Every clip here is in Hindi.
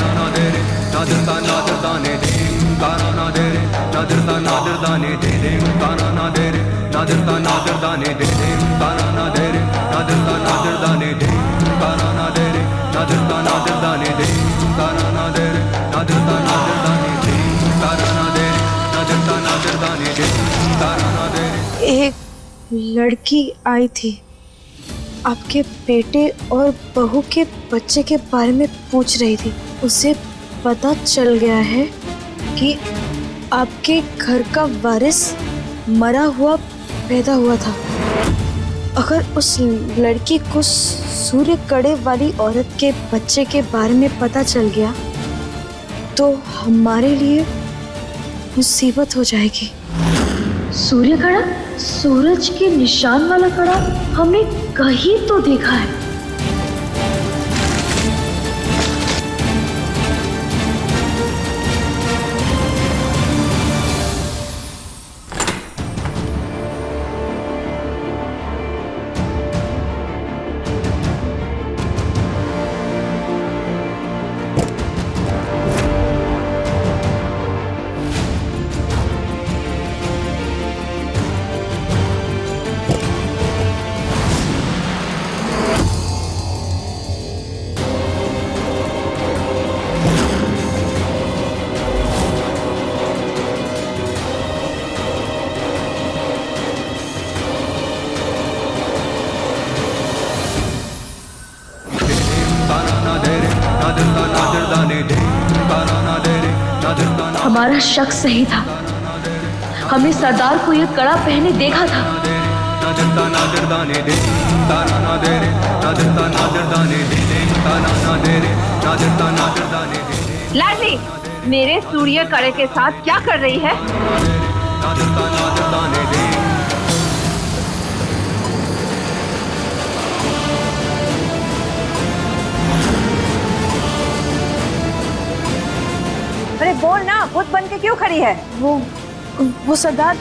na na de re na da ta ne de ka एक लड़की आई थी, आपके बेटे और बहू के बच्चे के बारे में पूछ रही थी। उसे पता चल गया है कि आपके घर का वारिस मरा हुआ पैदा हुआ था। अगर उस लड़की को सूर्य कड़े वाली औरत के बच्चे के बारे में पता चल गया तो हमारे लिए मुसीबत हो जाएगी। सूर्य कड़ा, सूरज के निशान वाला कड़ा हमने कहीं तो देखा है। हमारा शक सही था, हमने सरदार को यह कड़ा पहने देखा था। लाडली, मेरे सूर्य कड़े के साथ क्या कर रही है? अरे बोल ना, भूत बन के क्यों खड़ी है? वो सरदार,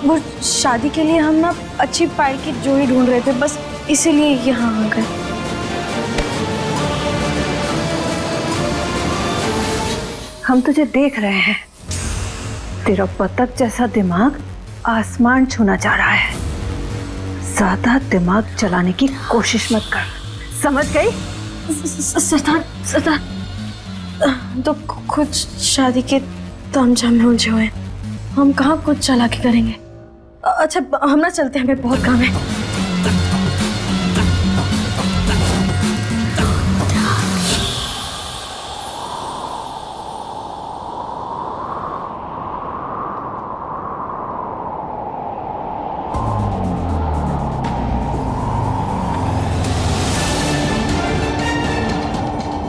वो शादी के लिए हम ना अच्छी पायल की जोड़ी ढूंढ रहे थे, बस इसीलिए यहाँ आ गए। हम तुझे देख रहे हैं। तेरा बतख जैसा दिमाग आसमान छूना चाह रहा है। ज्यादा दिमाग चलाने की कोशिश मत कर, समझ गई? सरदार तो खुद शादी के तामझाम में उलझे हुए हैं, हम कहाँ कुछ चालाकी करेंगे। अच्छा हम ना चलते हैं, हमें बहुत काम है।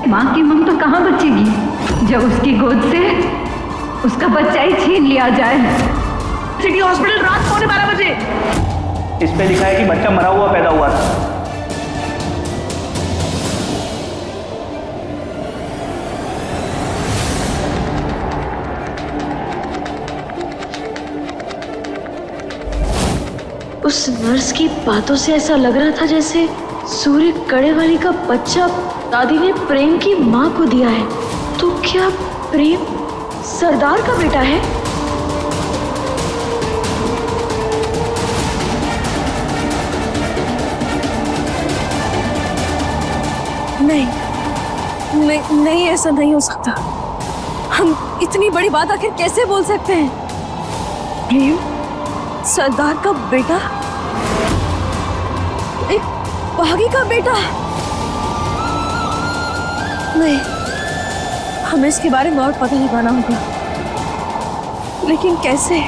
माँ की ममता कहाँ बचेगी जब उसकी गोद से उसका बच्चा ही छीन लिया जाए। सिटी हॉस्पिटल रात 12:15 बजे। इस पे लिखा है कि बच्चा मरा हुआ पैदा हुआ था। उस नर्स की बातों से ऐसा लग रहा था जैसे सूर्य कड़े वाली का बच्चा दादी ने प्रेम की माँ को दिया है। तो क्या प्रेम सरदार का बेटा है? नहीं, ऐसा नहीं हो सकता। हम इतनी बड़ी बात आखिर कैसे बोल सकते हैं? प्रेम सरदार का बेटा, एक बागी का बेटा? नहीं, हमें इसके बारे में और पता लगाना होगा, लेकिन कैसे?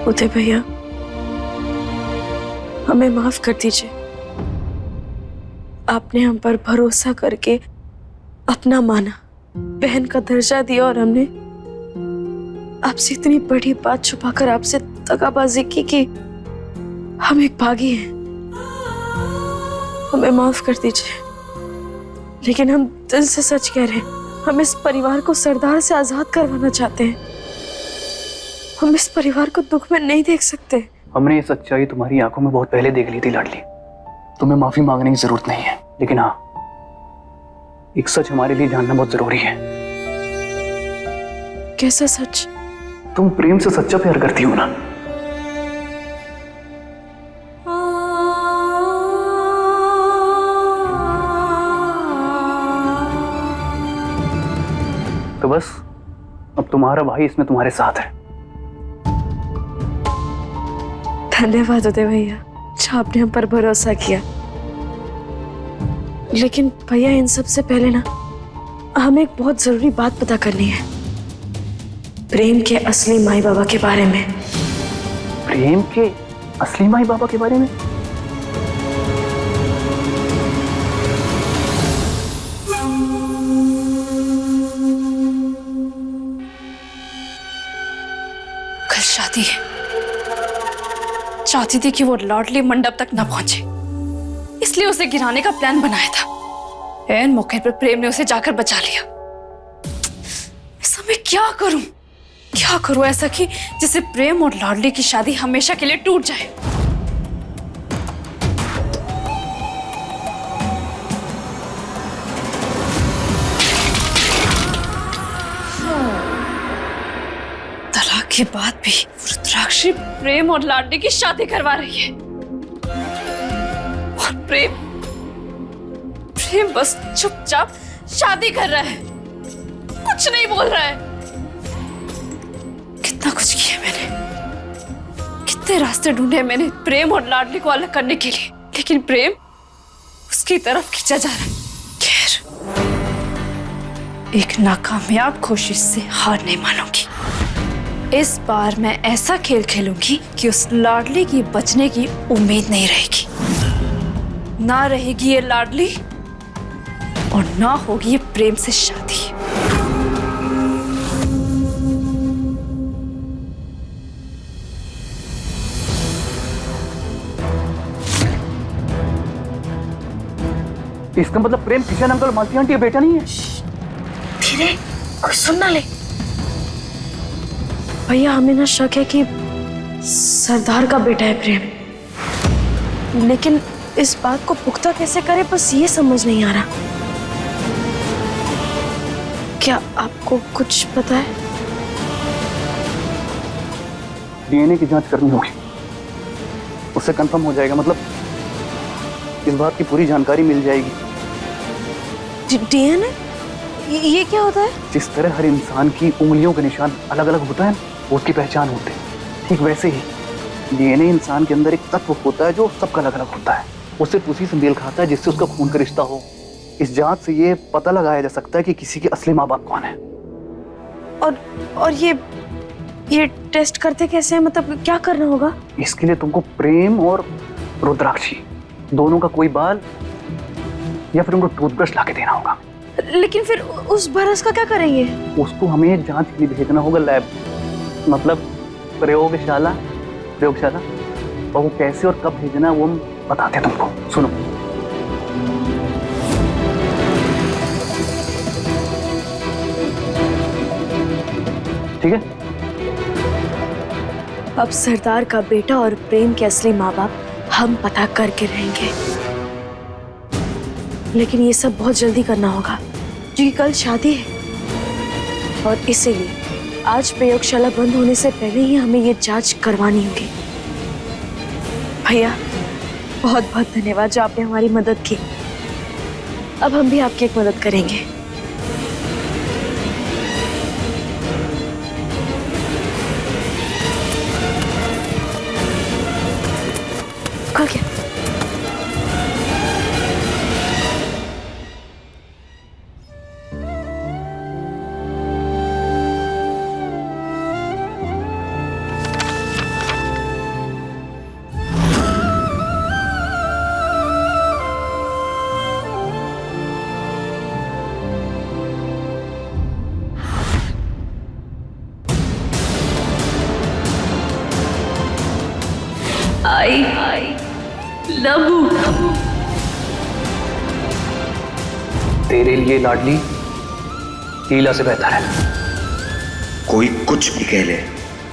उदय भैया, हमें माफ कर दीजिए। आपने हम पर भरोसा करके अपना माना, बहन का दर्जा दिया, और हमने आपसे इतनी बड़ी बात छुपाकर आपसे दगाबाजी की कि हम एक बागी हैं। हमें माफ कर दीजिए। लेकिन हम दिल से सच कह रहे हैं, हम इस परिवार को सरदार से आजाद करवाना चाहते हैं। हम इस परिवार को दुख में नहीं देख सकते। हमने ये सच्चाई तुम्हारी आंखों में बहुत पहले देख ली थी लाडली। तुम्हें माफी मांगने की जरूरत नहीं है, लेकिन हाँ, एक सच हमारे लिए जानना बहुत जरूरी है। कैसा सच? तुम प्रेम से सच्चा प्यार करती हो ना? तो बस अब तुम्हारा भाई इसमें तुम्हारे साथ है। धन्यवाद उदय भैया, जो आपने हम पर भरोसा किया। लेकिन भैया, इन सब से पहले ना हमें एक बहुत जरूरी बात पता करनी है, प्रेम के असली माई बाबा के बारे में। प्रेम के असली माई बाबा के बारे में? कल शादी है, चाहती थी कि वो लाडली मंडप तक न पहुंचे, इसलिए उसे गिराने का प्लान बनाया था। ऐन मौके पर प्रेम ने उसे जाकर बचा लिया। ऐसा मैं क्या करूं ऐसा कि जिससे प्रेम और लाडली की शादी हमेशा के लिए टूट जाए। तलाक के बाद भी रुद्राक्षी प्रेम और लाडली की शादी करवा रही है, और प्रेम बस चुपचाप शादी कर रहा है, कुछ नहीं बोल रहा है। कितना कुछ किया मैंने, कितने रास्ते ढूंढे मैंने प्रेम और लाडली को अलग करने के लिए, लेकिन प्रेम उसकी तरफ खींचा जा रहा है। खैर, एक नाकामयाब कोशिश से हार नहीं मानूंगी। इस बार मैं ऐसा खेल खेलूंगी कि उस लाडली की बचने की उम्मीद नहीं रहेगी। ना रहेगी ये लाडली और ना होगी ये प्रेम से शादी। इसका मतलब प्रेम किशन अंकल मालती आंटी का बेटा नहीं है? धीरे, कोई सुन ना ले। भैया, हमें ना शक है कि सरदार का बेटा है प्रेम, लेकिन इस बात को पुख्ता कैसे करे, बस ये समझ नहीं आ रहा। क्या आपको कुछ पता है? डीएनए की जांच करनी होगी, उससे कंफर्म हो जाएगा, मतलब इस बात की पूरी जानकारी मिल जाएगी। डीएनए? ये क्या होता है? जिस तरह हर इंसान की उंगलियों के निशान अलग अलग होता है, उसकी पहचान होते हैं, ठीक वैसे ही डीएनए इंसान के अंदर एक तत्व होता है जो सबका अलग अलग होता है। वो सिर्फ उसी से मेल खाता है जिससे उसका खून का रिश्ता हो। इस जांच से ये पता लगाया जा सकता है कि किसी के असली माँ बाप कौन है। और ये टेस्ट करते कैसे हैं? मतलब क्या करना होगा? इसके लिए तुमको प्रेम और रुद्राक्षी दोनों का कोई बाल या फिर उनको टूथब्रश लाके देना होगा। लेकिन फिर उस बरस का क्या करेंगे? उसको हमें जांच के लिए भेजना होगा लैब, मतलब प्रयोगशाला। और वो कैसे और कब भेजना है वो हम बताते हैं तुमको। सुनो, ठीक है? अब सरदार का बेटा और प्रेम के असली माँ बाप हम पता करके रहेंगे, लेकिन ये सब बहुत जल्दी करना होगा क्योंकि कल शादी है, और इसीलिए आज प्रयोगशाला बंद होने से पहले ही हमें ये जांच करवानी होगी। भैया, बहुत बहुत धन्यवाद जो आपने हमारी मदद की। अब हम भी आपकी एक मदद करेंगे। खुल गया। I love you. तेरे लिए लाडली लीला से बेहतर है। कोई कुछ भी कह ले,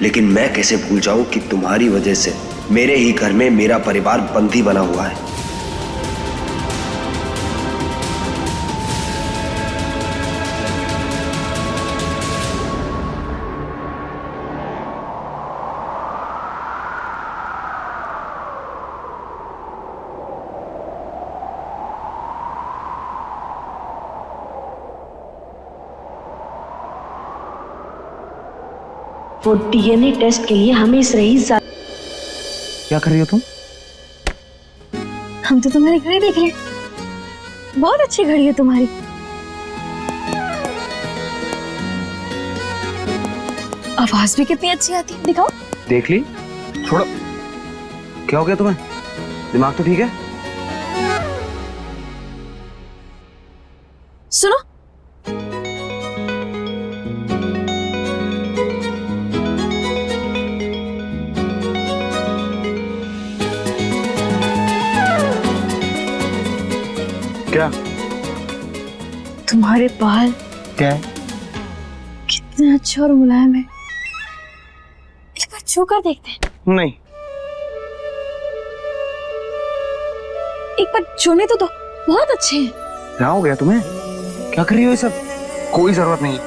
लेकिन मैं कैसे भूल जाऊं कि तुम्हारी वजह से मेरे ही घर में मेरा परिवार बंदी बना हुआ है। वो डीएनए टेस्ट के लिए हमें इस रईस क्या कर रही हो तुम? हम तो तुम्हारी घड़ी देख रहे हैं। बहुत अच्छी घड़ी है तुम्हारी। आवाज भी कितनी अच्छी आती है, दिखाओ। देख ली? छोड़ो। क्या हो गया तुम्हें? दिमाग तो ठीक है? सुनो, क्या? तुम्हारे बाल क्या है? कितने अच्छे और मुलायम है। एक बार छू कर देखते हैं। नहीं। एक बार छूने तो दो, बहुत अच्छे हैं। क्या हो गया तुम्हें? क्या कर रही हो ये सब? कोई जरूरत नहीं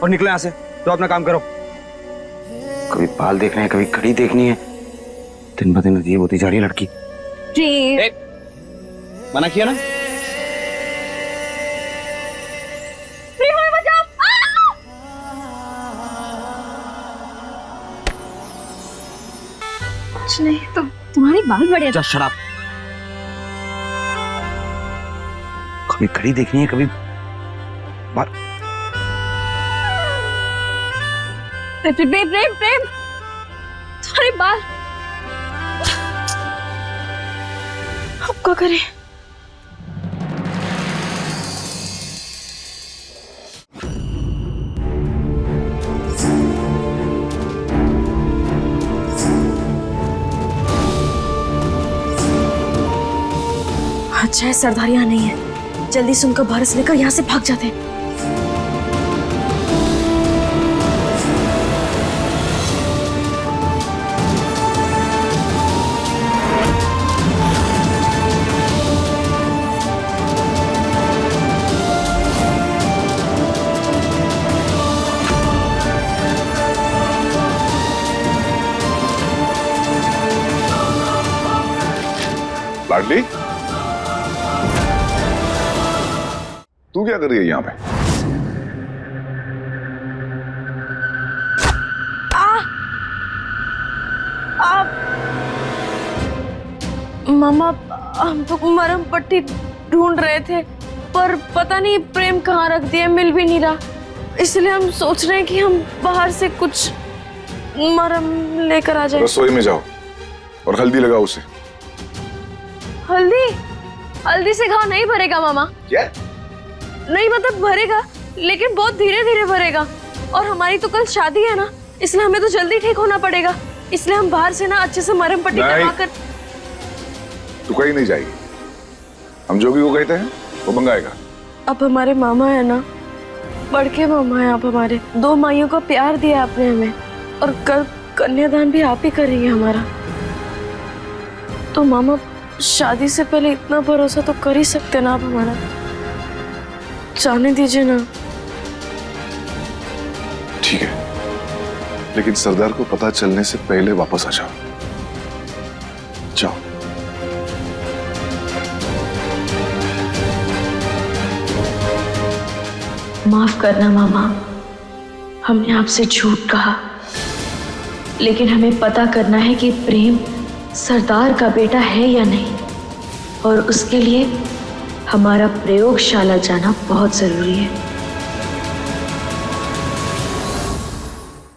और निकलो यहाँ से। तो अपना काम करो। कभी बाल देखने हैं, कभी घड़ी देखनी है। दिन ब दिन अजीब होती जा रही है लड़की। मना किया ना? कुछ नहीं, तो तुम्हारे बाल बड़े जा शराब। कभी घड़ी देखनी है, कभी बाल। प्रेम प्रेम प्रेम, तुम्हारे बाल। अब क्या करें? अच्छा है सरदार यहाँ नहीं है। जल्दी से उनका भारत लेकर यहाँ से भाग जाते हैं। लाडली, तू क्या कर रही है यहाँ पे? मामा, हम तो मरहम पट्टी ढूंढ रहे थे, पर पता नहीं प्रेम कहाँ रख दिया, मिल भी नहीं रहा। इसलिए हम सोच रहे हैं कि हम बाहर से कुछ मरहम लेकर आ जाए। रसोई में जाओ और हल्दी लगाओ उसे। हल्दी? हल्दी से घाव नहीं भरेगा मामा। क्या? नहीं मतलब भरेगा, लेकिन बहुत धीरे धीरे भरेगा। और हमारी तो कल शादी है ना, इसलिए हमें तो जल्दी ठीक होना पड़ेगा। इसलिए हम बाहर से ना अच्छे से मरहम पट्टी करवाकर। तू कहीं नहीं जाएगी। हम जो भी वो कहते हैं वो मंगाएगा। अब हमारे मामा है ना, बड़के मामा है आप हमारे। 2 माइयों का प्यार दिया आपने हमें, और कल कन्यादान भी आप ही कर रही है हमारा। तो मामा, शादी से पहले इतना भरोसा तो कर ही सकते ना आप हमारा। जाने दीजिए ना। ठीक है, लेकिन सरदार को पता चलने से पहले वापस आ जाओ। जाओ। माफ करना मामा, हमने आपसे झूठ कहा, लेकिन हमें पता करना है कि प्रेम सरदार का बेटा है या नहीं, और उसके लिए हमारा प्रयोगशाला जाना बहुत जरूरी है।